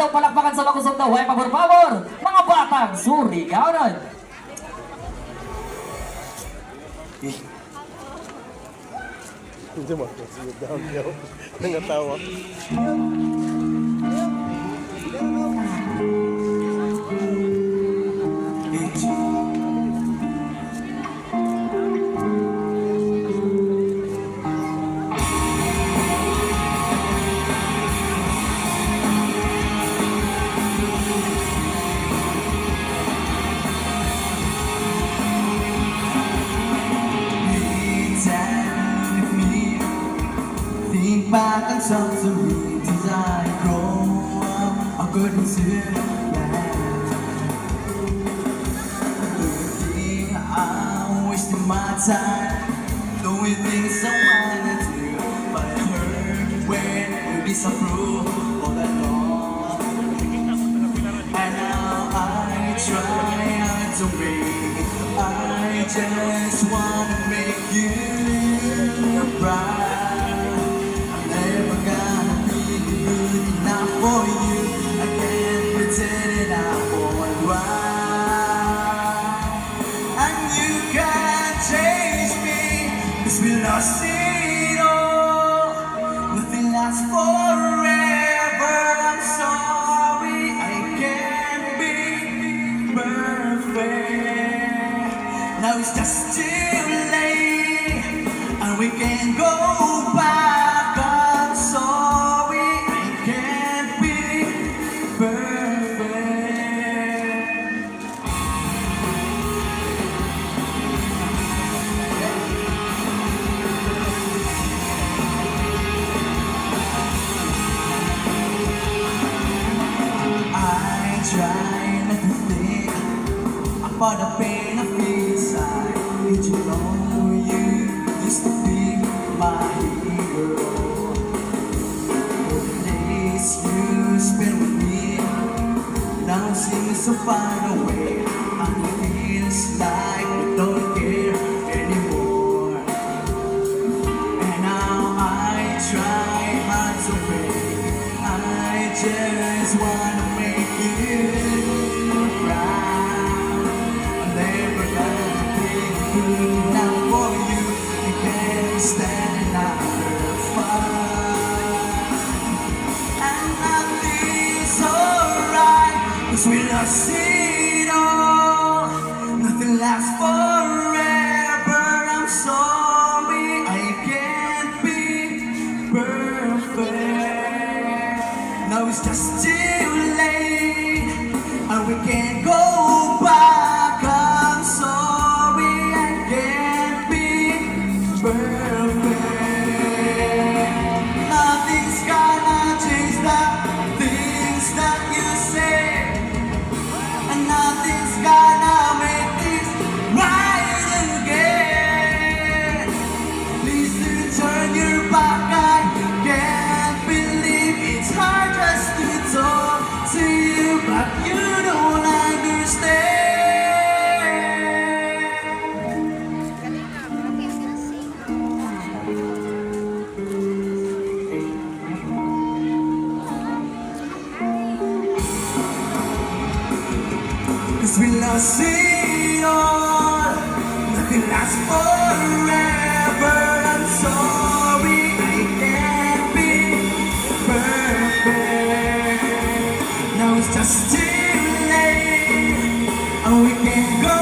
Palakpakan sa makusog na huwag pabor-pabor, mga batang Surigao. Hindi mo ako siya down yo. Nangatawa. Think back and talk to me as I grow up. I couldn't see that. Think I'm wasting my time doing things I wanna do, but I heard when you disapprove all along. And now I try hard to make. I just wanna make you proud. For you, I can't pretend it I won't right. And you can't change me, 'cause we lost it all. Nothing lasts forever. I'm sorry, I can't be perfect. Now it's just too late, and we can't go back. I'm sorry, I can't be perfect. I try not to think about the pain I feel inside. Did you know you used to be my hero? Days you spent with me now seems so far away, and it feels like we don't care anymore. And now I try hard to break. I just wanna make you proud. I'm never gonna be good enough for you. I can't stand another fight. And nothing's alright, 'cause we lost it all. Nothing lasts forever. I'm sorry, I can't be perfect. Now it's just too late, and we can't go back. I'm sorry, I can't be perfect. Nothing's gonna change the things that you say, and nothing's gonna make this right again. Please do turn your back. I can't believe it's hard just to talk to you, but you don't understand. Cause we lost it all. Nothing lasts forever. I'm sorry, I can't be perfect. Now it's just too late, and we can't go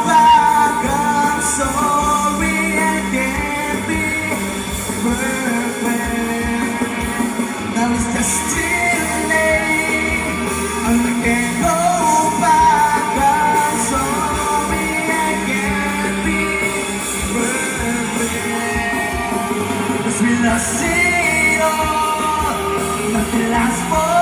back. I'm sorry, I can't be perfect. Now it's just too late, and we can't go back. I'm sorry, I can't be perfect. 'Cause we lost it all. Nothing lasts forever.